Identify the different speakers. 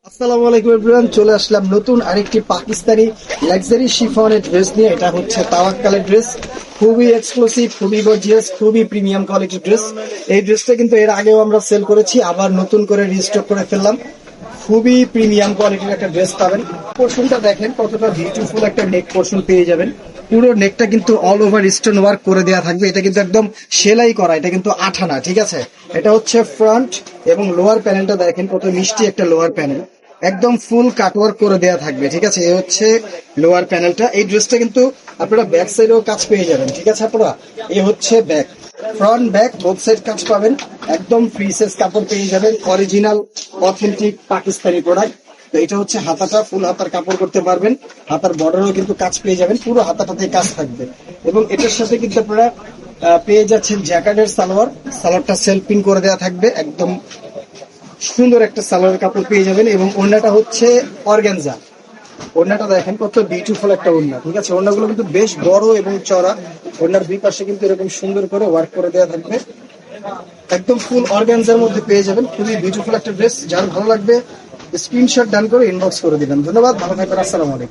Speaker 1: আসসালামু আলাইকুম এভরিওয়ান, চলে আসলাম নতুন আরেকটি পাকিস্তানি লাক্সারি শিফনের ড্রেস নিয়ে। এটা হচ্ছে তাওয়াক্কালের ড্রেস। খুবই এক্সক্লুসিভ, খুবই গর্জিয়াস, খুবই প্রিমিয়াম কোয়ালিটির ড্রেস। এই ড্রেসটা কিন্তু এর আগেও আমরা সেল করেছি, আবার নতুন করে রিস্টক করে ফেললাম। খুবই প্রিমিয়াম কোয়ালিটির একটা ড্রেস পাবেন। পোর্শনটা দেখেন কতটা বিউটিফুল একটা নেক পোর্শন পেয়ে যাবেন। পুরো নেকটা কিন্তু অল ওভার স্টোন ওয়ার্ক করে দেওয়া থাকবে। এটা কিন্তু একদম সেলাই করা, এটা কিন্তু আঠা না, ঠিক আছে। এটা হচ্ছে ফ্রন্ট এবং লোয়ার প্যানেলটা দেখেন কত মিষ্টি একটা লোয়ার প্যানেল, একদম ফুল কাটওয়ার্ক করে দেওয়া থাকবে, ঠিক আছে। এই হচ্ছে লোয়ার প্যানেলটা। এই ড্রেসটা কিন্তু আপনারা ব্যাক সাইডেও কাজ পেয়ে যাবেন, ঠিক আছে আপনারা। এই হচ্ছে back, front back both side কাজ পাবেন। একদম ফ্রি সাইজ কাপড় পেয়ে যাবেন, অরিজিনাল অথেন্টিক পাকিস্তানি প্রোডাক্ট। তো এটা হচ্ছে হাতাটা, ফুল হাতার কাপড় করতে পারবেন। হাতার বর্ডারও কিন্তু কাজ পেয়ে যাবেন, পুরো হাতাটাতে কাজ থাকবে। এবং এটার সাথে কিন্তু আপনারা পেয়ে যাচ্ছেন জ্যাকেটের সালোয়ার। সালোয়ারটা সেলফিং করে দেওয়া থাকবে, একদম সুন্দর একটা সালোয়ার কাপড় পেয়ে যাবেন। এবং ওড়নাটা হচ্ছে অর্গানজা। ওড়নাটা দেখেন কত বিউটিফুল একটা ওড়না, ঠিক আছে। ওড়নাগুলো কিন্তু বেশ বড় এবং চড়া। ওড়নার দুই পাশে কিন্তু এরকম সুন্দর করে ওয়ার্ক করে দেওয়া থাকবে, একদম ফুল অর্গানজার মধ্যে পেয়ে যাবেন। খুবই বিউটিফুল একটা ড্রেস। যার ভালো লাগবে স্ক্রিনশট ডান করে ইনবক্স করে দিবেন। ধন্যবাদ, ভালো থাকবেন, আসসালামু আলাইকুম।